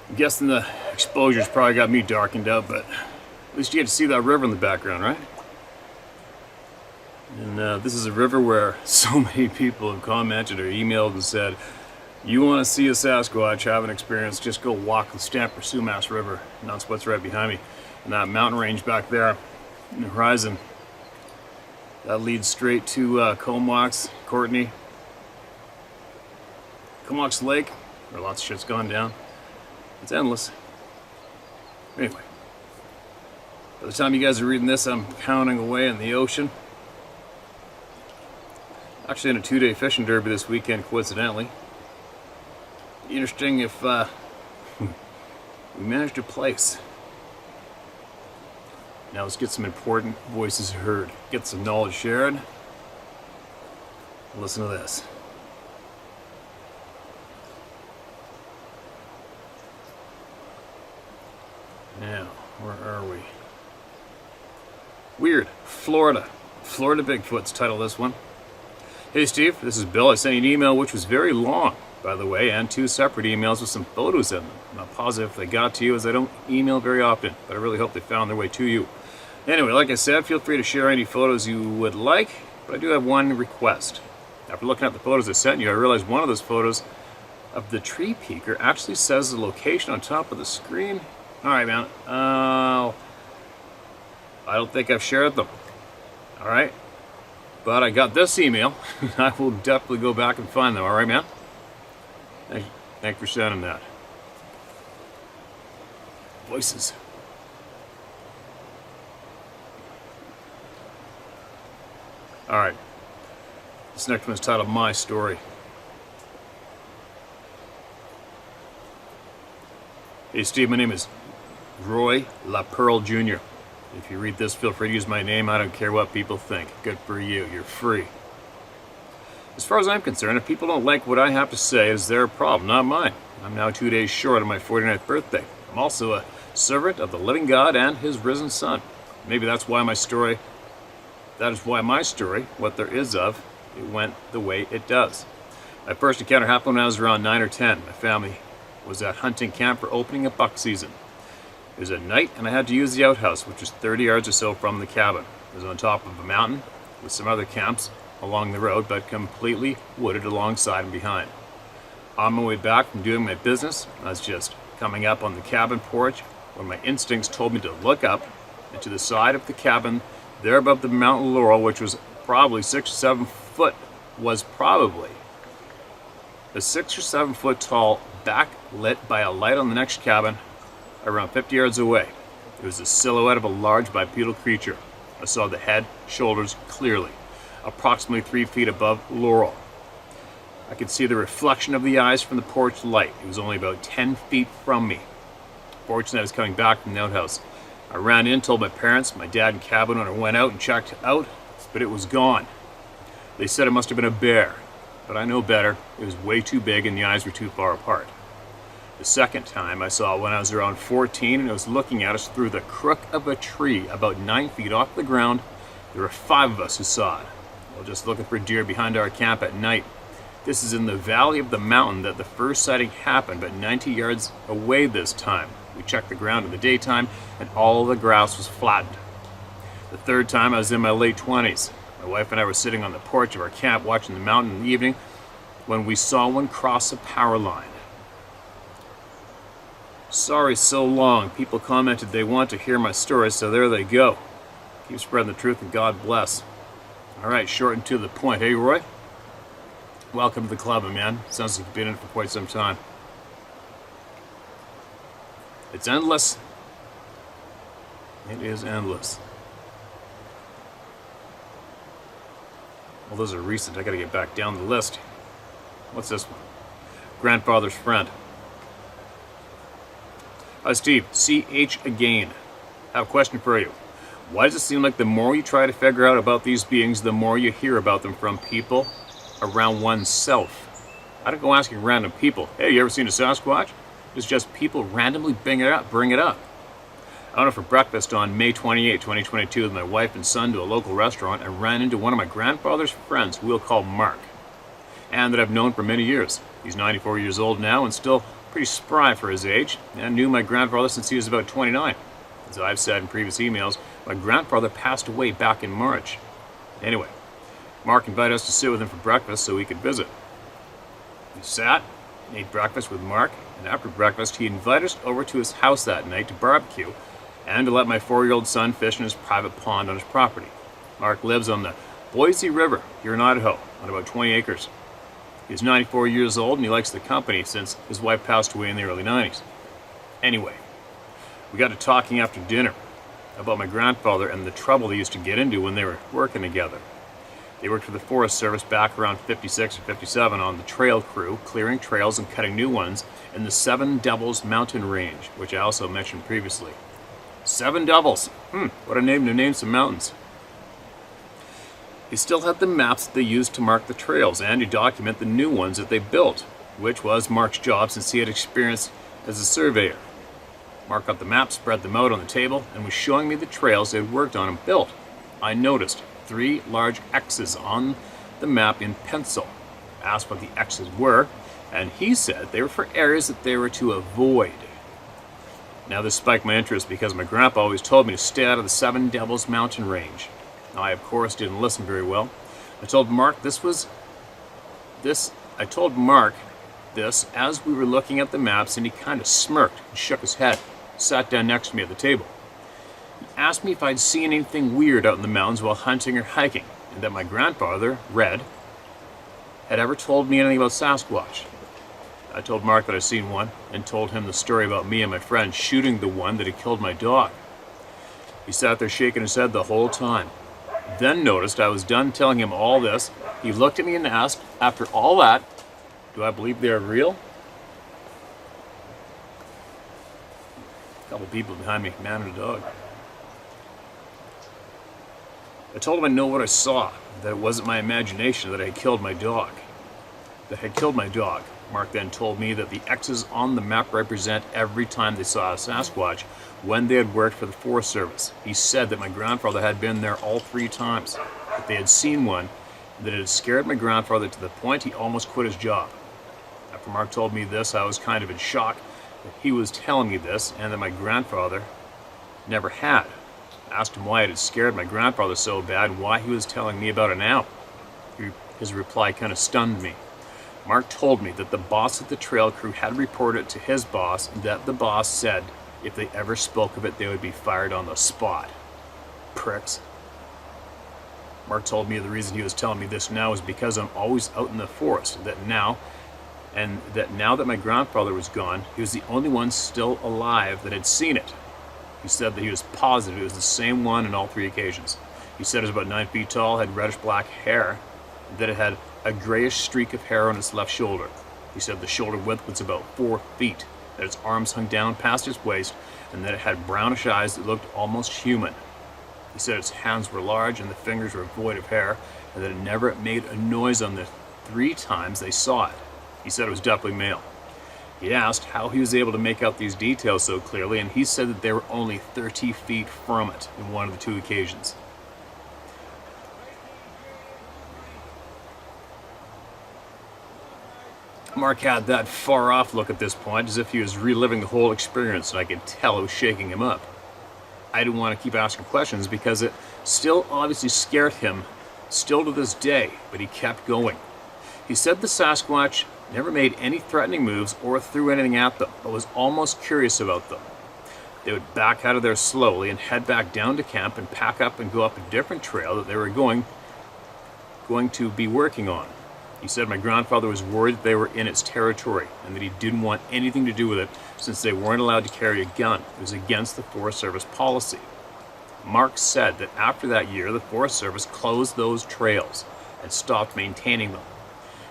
I'm guessing the exposure's probably got me darkened out, but at least you get to see that river in the background, right? And this is a river where so many people have commented or emailed and said, you want to see a Sasquatch, have an experience, just go walk the Stamper Sumas River. And that's what's right behind me. And that mountain range back there in the horizon, that leads straight to Comox, Courtney. Comox Lake, where lots of shit's gone down. It's endless. Anyway, by the time you guys are reading this, I'm pounding away in the ocean. Actually in a 2-day fishing derby this weekend, coincidentally. Interesting if we managed to place. Now let's get some important voices heard. Get some knowledge shared. Listen to this. Now, where are we? Weird. Florida. Florida Bigfoot's title this one. Hey Steve, this is Bill. I sent you an email which was very long, by the way, and 2 separate emails with some photos in them. I'm not positive if they got to you, as I don't email very often, but I really hope they found their way to you. Anyway, like I said, feel free to share any photos you would like, but I do have one request. After looking at the photos I sent you, I realized one of those photos of the tree peaker actually says the location on top of the screen. Alright, man. I don't think I've shared them. Alright? But I got this email. I will definitely go back and find them. Alright, man? Thanks for sending that. Voices. Alright. This next one is titled My Story. Hey Steve, my name is Roy LaPearl Jr. If you read this, feel free to use my name. I don't care what people think. Good for you. You're free. As far as I'm concerned, if people don't like what I have to say, it's their problem, not mine. I'm now 2 days short of my 49th birthday. I'm also a servant of the living God and his risen Son. Maybe that is why my story, what there is of, it went the way it does. My first encounter happened when I was around 9 or 10. My family was at hunting camp for opening of buck season. It was at night, and I had to use the outhouse, which was 30 yards or so from the cabin. It was on top of a mountain with some other camps along the road, but completely wooded alongside and behind. On my way back from doing my business, I was just coming up on the cabin porch when my instincts told me to look up and to the side of the cabin there above the Mount Laurel, which was probably 6 or 7 foot, was probably a 6 or 7 foot tall, backlit by a light on the next cabin around 50 yards away. It was the silhouette of a large bipedal creature. I saw the head, shoulders clearly, approximately 3 feet above Laurel. I could see the reflection of the eyes from the porch light. It was only about 10 feet from me. Fortunately, I was coming back from the outhouse. I ran in, told my parents. My dad and cabin owner went out and checked out, but it was gone. They said it must have been a bear, but I know better. It was way too big and the eyes were too far apart. The second time I saw it when I was around 14, and it was looking at us through the crook of a tree about 9 feet off the ground. There were 5 of us who saw it. While just looking for deer behind our camp at night. This is in the valley of the mountain that the first sighting happened, but 90 yards away this time. We checked the ground in the daytime, and all the grass was flattened. The third time I was in my late 20s. My wife and I were sitting on the porch of our camp watching the mountain in the evening when we saw one cross a power line. Sorry so long. People commented they want to hear my story, so there they go. Keep spreading the truth and God bless. Alright, short and to the point. Hey Roy? Welcome to the club, man. Sounds like you've been in it for quite some time. It's endless. It is endless. Well, those are recent. I gotta get back down the list. What's this one? Grandfather's friend. Hi Steve, CH again. I have a question for you. Why does it seem like the more you try to figure out about these beings, the more you hear about them from people around oneself? I don't go asking random people, hey, you ever seen a Sasquatch? It's just people randomly bring it up. I went out for breakfast on May 28, 2022 with my wife and son to a local restaurant and ran into one of my grandfather's friends, who we'll call Mark, and that I've known for many years. He's 94 years old now and still pretty spry for his age, and knew my grandfather since he was about 29. As I've said in previous emails, my grandfather passed away back in March. Anyway, Mark invited us to sit with him for breakfast so we could visit. We sat and ate breakfast with Mark, and after breakfast he invited us over to his house that night to barbecue and to let my 4-year-old son fish in his private pond on his property. Mark lives on the Boise River here in Idaho on about 20 acres. He's 94 years old and he likes the company since his wife passed away in the early 90s. Anyway, we got to talking after dinner about my grandfather and the trouble they used to get into when they were working together. They worked for the Forest Service back around 56 or 57 on the trail crew, clearing trails and cutting new ones in the Seven Devils mountain range, which I also mentioned previously. Seven Devils. What a name to name some mountains. He still had the maps that they used to mark the trails and to document the new ones that they built, which was Mark's job since he had experience as a surveyor. Mark got the maps, spread them out on the table, and was showing me the trails they had worked on and built. I noticed 3 large X's on the map in pencil. I asked what the X's were, and he said they were for areas that they were to avoid. Now this spiked my interest because my grandpa always told me to stay out of the Seven Devils mountain range. I, of course, didn't listen very well. I told Mark this as we were looking at the maps, and he kind of smirked and shook his head, sat down next to me at the table. He asked me if I'd seen anything weird out in the mountains while hunting or hiking, and that my grandfather, Red, had ever told me anything about Sasquatch. I told Mark that I'd seen one, and told him the story about me and my friend shooting the one that had killed my dog. He sat there shaking his head the whole time. Then noticed I was done telling him all this. He looked at me and asked, after all that, do I believe they are real? A couple people behind me, man and a dog. I told him I know what I saw, that it wasn't my imagination that I had killed my dog. Mark then told me that the X's on the map represent every time they saw a Sasquatch when they had worked for the Forest Service. He said that my grandfather had been there all 3 times, that they had seen one, and that it had scared my grandfather to the point he almost quit his job. After Mark told me this, I was kind of in shock that he was telling me this and that my grandfather never had. I asked him why it had scared my grandfather so bad and why he was telling me about it now. His reply kind of stunned me. Mark told me that the boss of the trail crew had reported it to his boss and that the boss said if they ever spoke of it, they would be fired on the spot. Pricks. Mark told me the reason he was telling me this now is because I'm always out in the forest, that now that my grandfather was gone, he was the only one still alive that had seen it. He said that he was positive it was the same one on all 3 occasions. He said it was about 9 feet tall, had reddish black hair, and that it had a grayish streak of hair on its left shoulder. He said the shoulder width was about 4 feet, that its arms hung down past its waist, and that it had brownish eyes that looked almost human. He said its hands were large and the fingers were void of hair, and that it never made a noise on the 3 times they saw it. He said it was definitely male. He asked how he was able to make out these details so clearly, and he said that they were only 30 feet from it in one of the 2 occasions. Mark had that far-off look at this point, as if he was reliving the whole experience, and I could tell it was shaking him up. I didn't want to keep asking questions because it still obviously scared him, still to this day, but he kept going. He said the Sasquatch never made any threatening moves or threw anything at them, but was almost curious about them. They would back out of there slowly and head back down to camp and pack up and go up a different trail that they were going to be working on. He said my grandfather was worried that they were in its territory and that he didn't want anything to do with it since they weren't allowed to carry a gun. It was against the Forest Service policy. Mark said that after that year, the Forest Service closed those trails and stopped maintaining them.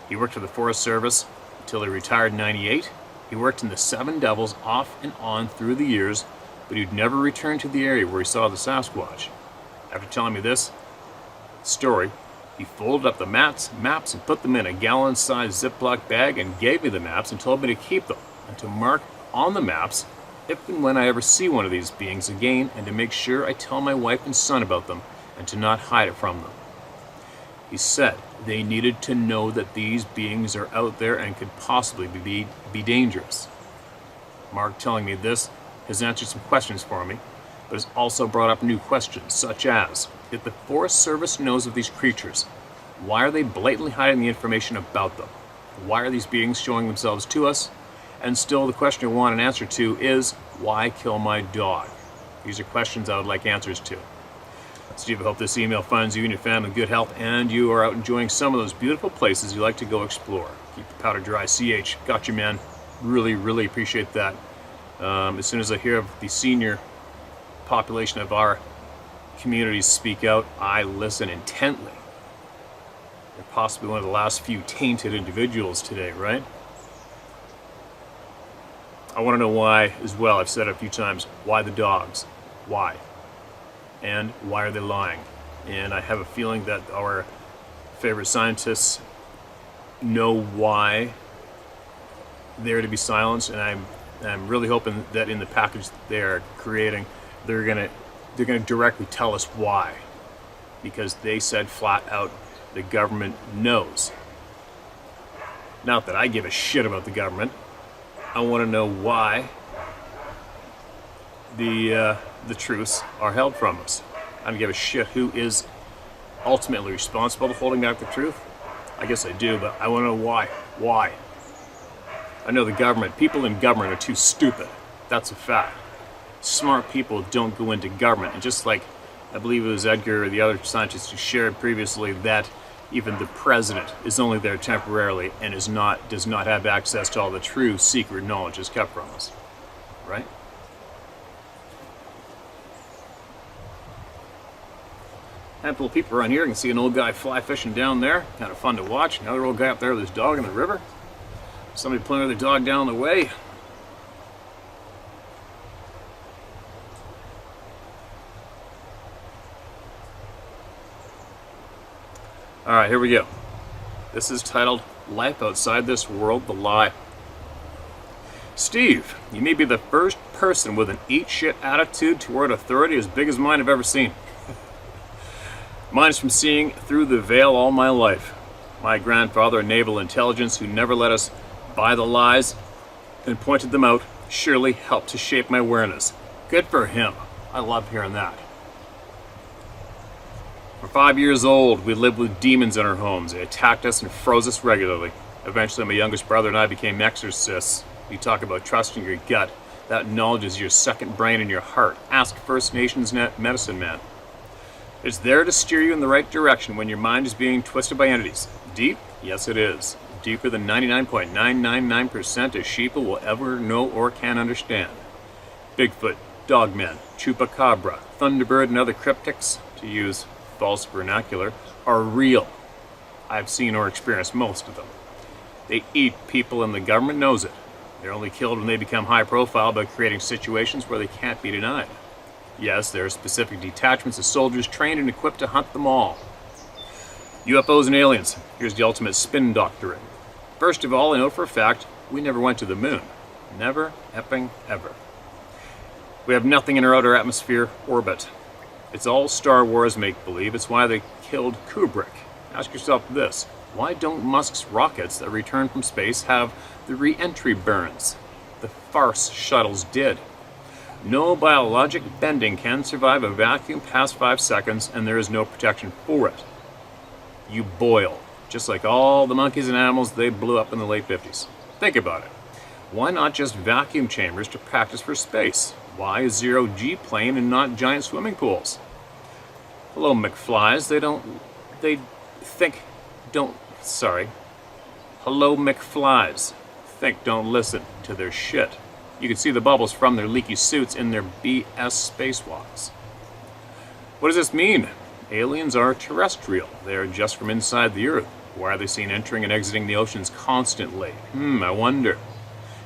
He worked for the Forest Service until he retired in '98. He worked in the Seven Devils off and on through the years, but he'd never returned to the area where he saw the Sasquatch. After telling me this story, he folded up the maps and put them in a gallon-sized Ziploc bag and gave me the maps and told me to keep them and to mark on the maps if and when I ever see one of these beings again, and to make sure I tell my wife and son about them and to not hide it from them. He said they needed to know that these beings are out there and could possibly be dangerous. Mark telling me this has answered some questions for me, but has also brought up new questions, such as, if the Forest Service knows of these creatures, why are they blatantly hiding the information about them? Why are these beings showing themselves to us? And still, the question I want an answer to is, why kill my dog? These are questions I would like answers to. Steve, I hope this email finds you and your family in good health, and you are out enjoying some of those beautiful places you like to go explore. Keep the powder dry. CH, got you, man. Really, really appreciate that. As soon as I hear of the senior population of our communities speak out, I listen intently. They're possibly one of the last few tainted individuals today, right? I want to know why as well. I've said it a few times. Why the dogs? Why? And why are they lying? And I have a feeling that our favorite scientists know why they're to be silenced, and I'm really hoping that in the package they are creating, they're gonna directly tell us why, because they said flat out the government knows. Not that I give a shit about the government. I want to know why the truths are held from us. I don't give a shit who is ultimately responsible for holding back the truth. I guess I do, but I want to know why. Why? I know the government, people in government are too stupid. That's a fact. Smart people don't go into government. And just like, I believe it was Edgar or the other scientists who shared previously that even the president is only there temporarily and does not have access to all the true secret knowledge is kept from us. Right? Handful of people around here. You can see an old guy fly fishing down there. Kind of fun to watch. Another old guy up there with his dog in the river. Somebody pulling their dog down the way. Alright, here we go. This is titled Life Outside This World, The Lie. Steve, you may be the first person with an eat shit attitude toward authority as big as mine I've ever seen. Mine is from seeing through the veil all my life. My grandfather, a naval intelligence who never let us buy the lies and pointed them out, surely helped to shape my awareness. Good for him. I love hearing that. We're 5 years old. We lived with demons in our homes. They attacked us and froze us regularly. Eventually, my youngest brother and I became exorcists. You talk about trusting your gut. That knowledge is your second brain in your heart. Ask First Nations medicine man. It's there to steer you in the right direction when your mind is being twisted by entities. Deep? Yes, it is. Deeper than 99.999% of sheeple will ever know or can understand. Bigfoot, Dogman, Chupacabra, Thunderbird, and other cryptics, to use false vernacular, are real. I've seen or experienced most of them. They eat people and the government knows it. They're only killed when they become high profile by creating situations where they can't be denied. Yes, there are specific detachments of soldiers trained and equipped to hunt them all. UFOs and aliens. Here's the ultimate spin doctrine. First of all, I know for a fact we never went to the moon. Never, epping, ever. We have nothing in our outer atmosphere orbit. It's all Star Wars make-believe. It's why they killed Kubrick. Ask yourself this. Why don't Musk's rockets that return from space have the re-entry burns? The farce shuttles did. No biologic bending can survive a vacuum past 5 seconds, and there is no protection for it. You boil, just like all the monkeys and animals they blew up in the late 50s. Think about it. Why not just vacuum chambers to practice for space? Why a zero-G plane and not giant swimming pools? Hello, McFlies. Hello, McFlies. Think, don't listen to their shit. You can see the bubbles from their leaky suits in their BS spacewalks. What does this mean? Aliens are terrestrial. They are just from inside the Earth. Why are they seen entering and exiting the oceans constantly? I wonder.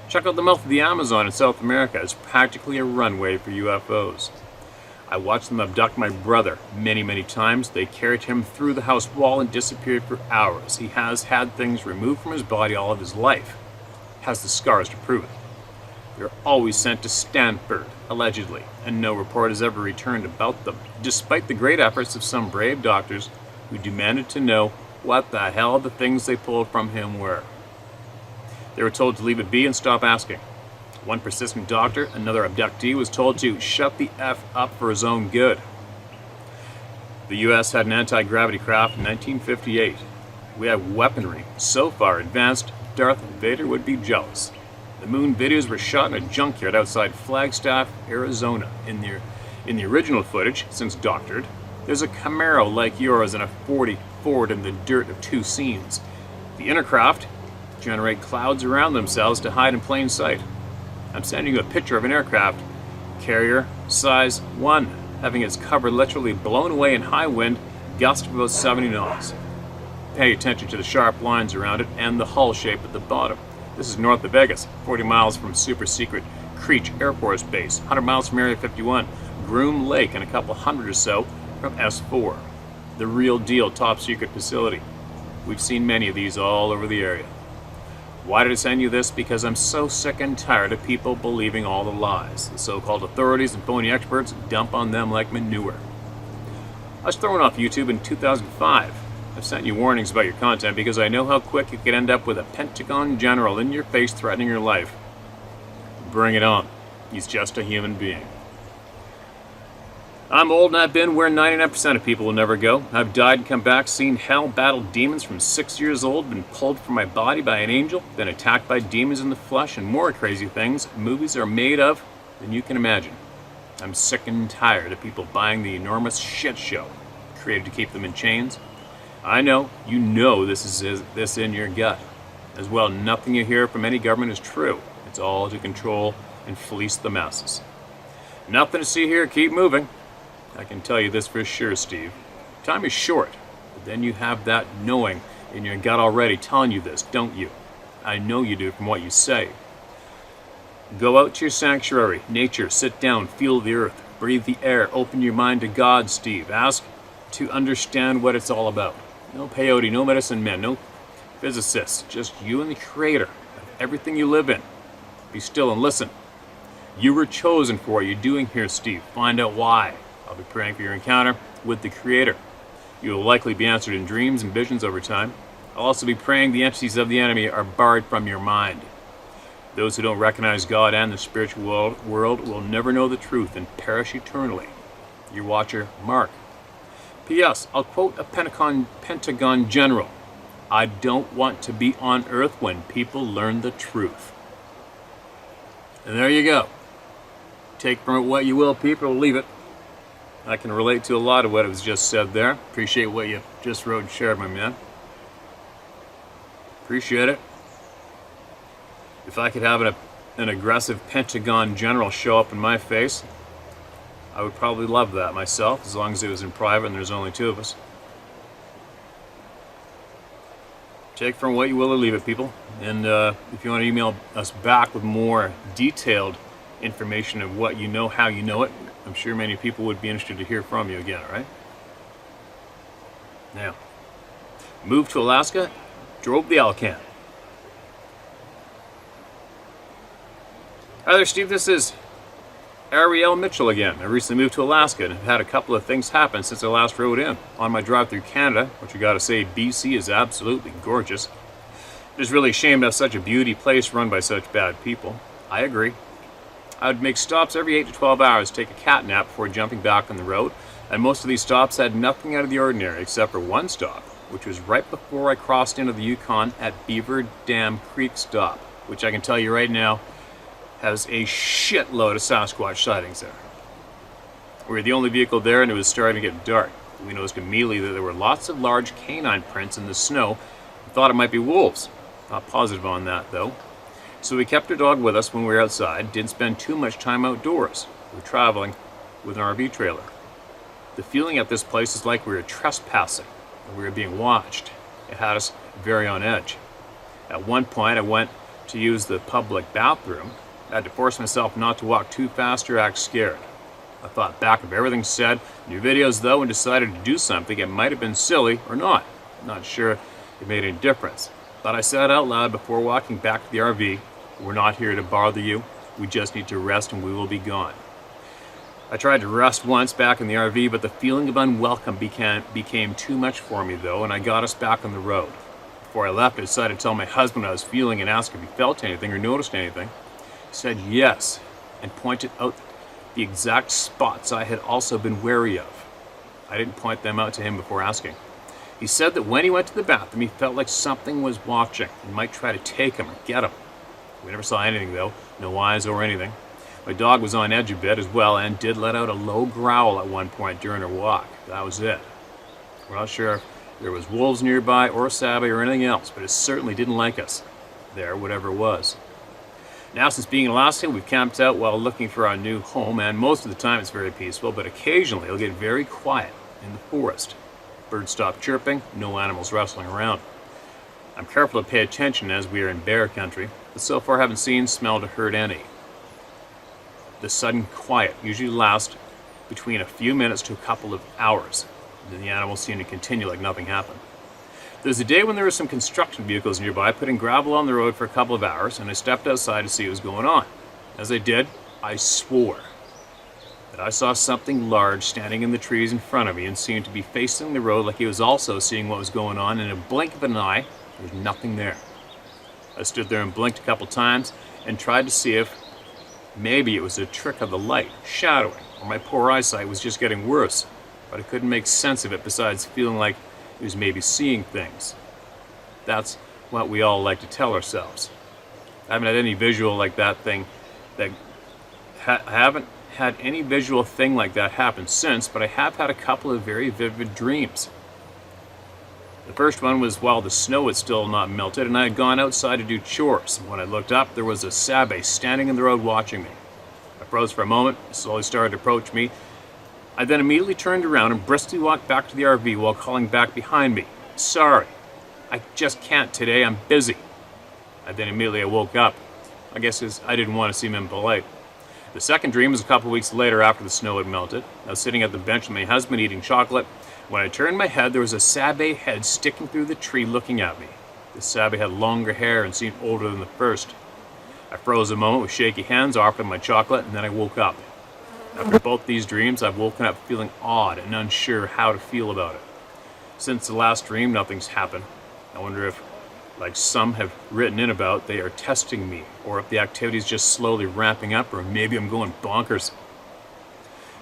Check out the mouth of the Amazon in South America. It's practically a runway for UFOs. I watched them abduct my brother many, many times. They carried him through the house wall and disappeared for hours. He has had things removed from his body all of his life. Has the scars to prove it. They're always sent to Stanford, allegedly, and no report has ever returned about them, despite the great efforts of some brave doctors who demanded to know what the hell the things they pulled from him were. They were told to leave it be and stop asking. One persistent doctor, another abductee, was told to shut the F up for his own good. The US had an anti-gravity craft in 1958. We have weaponry so far advanced, Darth Vader would be jealous. The moon videos were shot in a junkyard outside Flagstaff, Arizona. In the original footage, since doctored, there's a Camaro like yours and a 40 Ford in the dirt of two scenes. The inner craft generate clouds around themselves to hide in plain sight. I'm sending you a picture of an aircraft carrier, size 1, having its cover literally blown away in high wind, gust of about 70 knots. Pay attention to the sharp lines around it and the hull shape at the bottom. This is north of Vegas, 40 miles from super secret Creech Air Force Base, 100 miles from Area 51, Groom Lake, and a couple hundred or so from S4. The real deal top secret facility. We've seen many of these all over the area. Why did I send you this? Because I'm so sick and tired of people believing all the lies. The so-called authorities and phony experts dump on them like manure. I was thrown off YouTube in 2005. I've sent you warnings about your content because I know how quick you could end up with a Pentagon general in your face threatening your life. Bring it on. He's just a human being. I'm old and I've been where 99% of people will never go. I've died and come back, seen hell, battled demons from 6 years old, been pulled from my body by an angel, been attacked by demons in the flesh, and more crazy things movies are made of than you can imagine. I'm sick and tired of people buying the enormous shit show created to keep them in chains. I know, you know this in your gut. As well, nothing you hear from any government is true. It's all to control and fleece the masses. Nothing to see here, keep moving. I can tell you this for sure, Steve. Time is short, but then you have that knowing in your gut already telling you this, don't you? I know you do from what you say. Go out to your sanctuary, nature, sit down, feel the earth, breathe the air, open your mind to God, Steve. Ask to understand what it's all about. No peyote, no medicine men, no physicists, just you and the Creator of everything you live in. Be still and listen. You were chosen for what you're doing here, Steve. Find out why. I'll be praying for your encounter with the Creator. You will likely be answered in dreams and visions over time. I'll also be praying the entities of the enemy are barred from your mind. Those who don't recognize God and the spiritual world will never know the truth and perish eternally. Your watcher, Mark. P.S. I'll quote a Pentagon general. I don't want to be on Earth when people learn the truth. And there you go. Take from it what you will, people, or leave it. I can relate to a lot of what was just said there. Appreciate what you just wrote and shared, my man. Appreciate it. If I could have an aggressive Pentagon general show up in my face, I would probably love that myself, as long as it was in private and there's only two of us. Take from what you will or leave it, people. And if you want to email us back with more detailed information of what you know, how you know it, I'm sure many people would be interested to hear from you again, all right? Now, moved to Alaska, drove the Alcan. Hi there, Steve. This is Ariel Mitchell again. I recently moved to Alaska and have had a couple of things happen since I last rode in. On my drive through Canada, which I gotta say, BC is absolutely gorgeous. It's really a shame to have such a beauty place run by such bad people. I agree. I would make stops every 8 to 12 hours to take a cat nap before jumping back on the road, and most of these stops had nothing out of the ordinary except for one stop, which was right before I crossed into the Yukon at Beaver Dam Creek stop, which I can tell you right now has a shitload of Sasquatch sightings there. We were the only vehicle there and it was starting to get dark. We noticed immediately that there were lots of large canine prints in the snow and thought it might be wolves. Not positive on that though. So we kept our dog with us when we were outside, didn't spend too much time outdoors. We were traveling with an RV trailer. The feeling at this place is like we were trespassing and we were being watched. It had us very on edge. At one point I went to use the public bathroom. I had to force myself not to walk too fast or act scared. I thought back of everything said in your videos though and decided to do something. It might have been silly or not. I'm not sure it made any difference. But I said out loud before walking back to the RV, we're not here to bother you. We just need to rest and we will be gone. I tried to rest once back in the RV, but the feeling of unwelcome became too much for me though, and I got us back on the road. Before I left, I decided to tell my husband how I was feeling and ask if he felt anything or noticed anything. said yes and pointed out the exact spots I had also been wary of. I didn't point them out to him before asking. He said that when he went to the bathroom, he felt like something was watching and might try to take him or get him. We never saw anything though, no eyes or anything. My dog was on edge a bit as well and did let out a low growl at one point during her walk. That was it. We're not sure if there was wolves nearby or a Sabe or anything else, but it certainly didn't like us there, whatever it was. Now, since being in Alaska, we've camped out while looking for our new home, and most of the time it's very peaceful, but occasionally it'll get very quiet in the forest. Birds stop chirping, no animals rustling around. I'm careful to pay attention as we are in bear country, but so far haven't seen, smelled, or heard any. The sudden quiet usually lasts between a few minutes to a couple of hours. Then the animals seem to continue like nothing happened. There's a day when there were some construction vehicles nearby putting gravel on the road for a couple of hours, and I stepped outside to see what was going on. As I did, I swore that I saw something large standing in the trees in front of me and seemed to be facing the road like he was also seeing what was going on, and in a blink of an eye, there was nothing there. I stood there and blinked a couple times and tried to see if maybe it was a trick of the light, shadowing, or my poor eyesight was just getting worse, but I couldn't make sense of it besides feeling like he was maybe seeing things. That's what we all like to tell ourselves. I haven't had any visual like that thing that I haven't had any visual thing like that happen since, but I have had a couple of very vivid dreams. The first one was while the snow had still not melted and I had gone outside to do chores. When I looked up, there was a Sabe standing in the road watching me. I froze for a moment, slowly started to approach me. I then immediately turned around and briskly walked back to the RV while calling back behind me, "Sorry, I just can't today, I'm busy." I then immediately woke up. I guess I didn't want to seem impolite. The second dream was a couple of weeks later after the snow had melted. I was sitting at the bench with my husband eating chocolate. When I turned my head, there was a Sabe head sticking through the tree looking at me. The Sabe had longer hair and seemed older than the first. I froze a moment with shaky hands, offered my chocolate, and then I woke up. After both these dreams, I've woken up feeling odd and unsure how to feel about it. Since the last dream, nothing's happened. I wonder if, like some have written in about, they are testing me, or if the activity is just slowly ramping up, or maybe I'm going bonkers.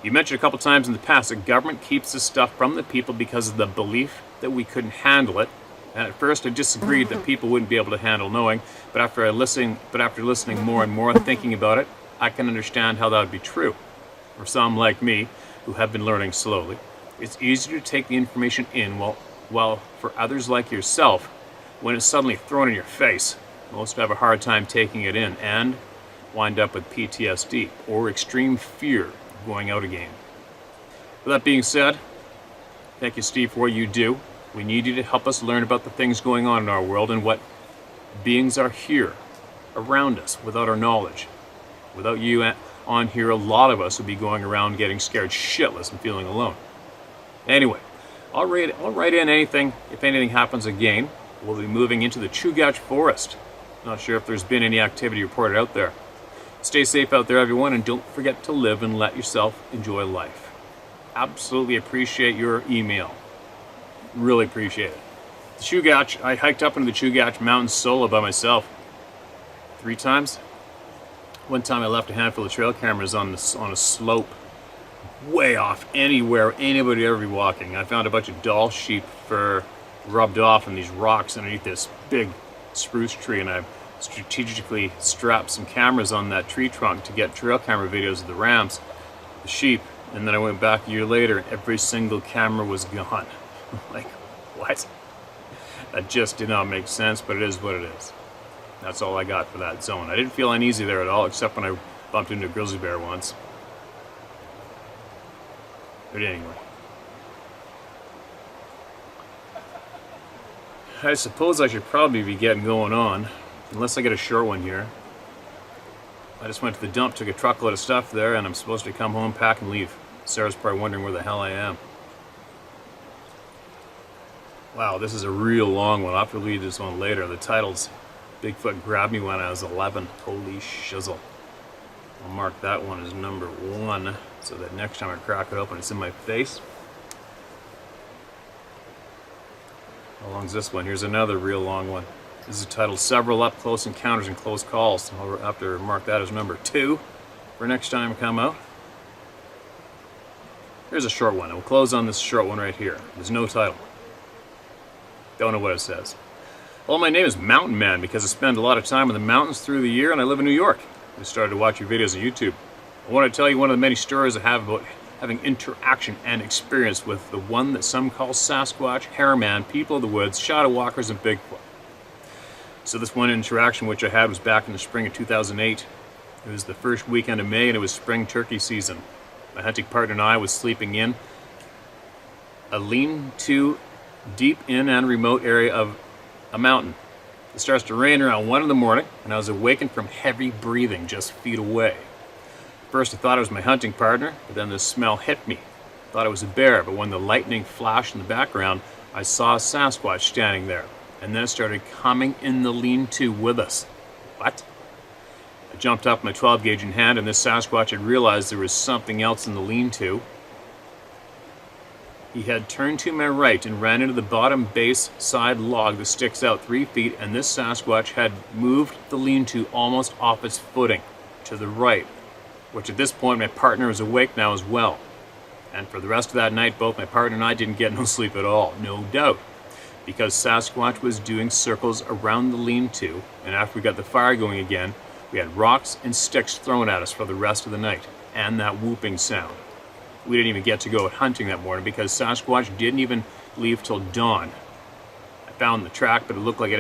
You mentioned a couple times in the past that government keeps this stuff from the people because of the belief that we couldn't handle it. And at first I disagreed that people wouldn't be able to handle knowing, but after listening more and more and thinking about it, I can understand how that would be true. For some like me, who have been learning slowly, it's easier to take the information in, while for others like yourself, when it's suddenly thrown in your face, most have a hard time taking it in and wind up with PTSD or extreme fear of going out again. With that being said, thank you, Steve, for what you do. We need you to help us learn about the things going on in our world and what beings are here around us without our knowledge. Without you on here, a lot of us would be going around getting scared shitless and feeling alone. Anyway, I'll write in anything if anything happens again. We'll be moving into the Chugach Forest. Not sure if there's been any activity reported out there. Stay safe out there, everyone, and don't forget to live and let yourself enjoy life. Absolutely appreciate your email. Really appreciate it. The Chugach, I hiked up into the Chugach Mountains solo by myself 3 times. One time I left a handful of trail cameras on a slope way off anywhere anybody would ever be walking. I found a bunch of doll sheep fur rubbed off on these rocks underneath this big spruce tree, and I strategically strapped some cameras on that tree trunk to get trail camera videos of the rams, the sheep, and then I went back a year later and every single camera was gone. Like, what? That just did not make sense, but it is what it is. That's all I got for that zone. I didn't feel uneasy there at all, except when I bumped into a grizzly bear once. But anyway. I suppose I should probably be getting going on, unless I get a short one here. I just went to the dump, took a truckload of stuff there, and I'm supposed to come home, pack, and leave. Sarah's probably wondering where the hell I am. Wow, this is a real long one. I'll have to read this one later. The title's Bigfoot Grabbed Me When I Was 11. Holy shizzle. I'll mark that one as number 1, so that next time I crack it open, it's in my face. How long's this one? Here's another real long one. This is titled Several Up Close Encounters and Close Calls. I'll have to mark that as number 2 for next time I come out. Here's a short one. We'll close on this short one right here. There's no title. Don't know what it says. Well, my name is Mountain Man because I spend a lot of time in the mountains through the year and I live in New York. I started to watch your videos on YouTube. I want to tell you one of the many stories I have about having interaction and experience with the one that some call Sasquatch, Hairman, people of the woods, shadow walkers, and Bigfoot. So this one interaction which I had was back in the spring of 2008. It was the first weekend of May and it was spring turkey season. My hunting partner and I was sleeping in a lean-to deep in and remote area of a mountain. It starts to rain around 1 in the morning and I was awakened from heavy breathing just feet away. First I thought it was my hunting partner, but then the smell hit me. I thought it was a bear, but when the lightning flashed in the background, I saw a Sasquatch standing there. And then it started coming in the lean-to with us. What? I jumped up, my 12 gauge in hand, and this Sasquatch had realized there was something else in the lean-to. He had turned to my right and ran into the bottom base side log that sticks out 3 feet, and this Sasquatch had moved the lean-to almost off its footing to the right, which at this point my partner was awake now as well. And for the rest of that night, both my partner and I didn't get no sleep at all, no doubt, because Sasquatch was doing circles around the lean-to, and after we got the fire going again, we had rocks and sticks thrown at us for the rest of the night, and that whooping sound. We didn't even get to go out hunting that morning because Sasquatch didn't even leave till dawn. I found the track, but it looked like it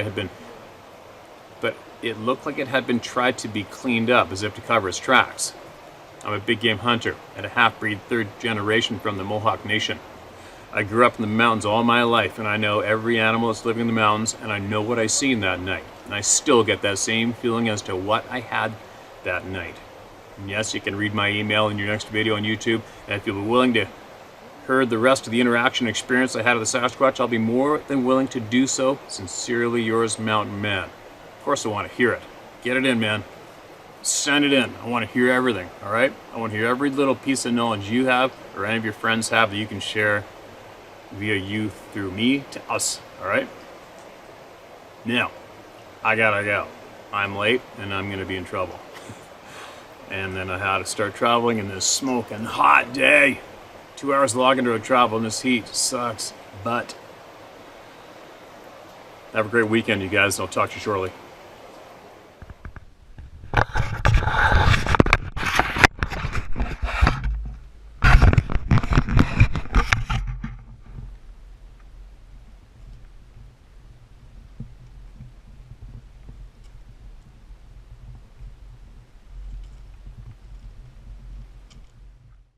had been tried to be cleaned up as if to cover its tracks. I'm a big game hunter and a half-breed 3rd generation from the Mohawk Nation. I grew up in the mountains all my life and I know every animal that's living in the mountains and I know what I seen that night. And I still get that same feeling as to what I had that night. And yes, you can read my email in your next video on YouTube, and if you'll be willing to hear the rest of the interaction experience I had with the Sasquatch, I'll be more than willing to do so. Sincerely yours, Mountain Man. Of course I want to hear it. Get it in, man. Send it in. I want to hear everything, alright? I want to hear every little piece of knowledge you have or any of your friends have that you can share via you through me to us, alright? Now, I gotta go. I'm late and I'm gonna be in trouble. And then I had to start traveling in this smoking hot day. 2 hours logging to travel in this heat sucks, but have a great weekend, you guys. I'll talk to you shortly.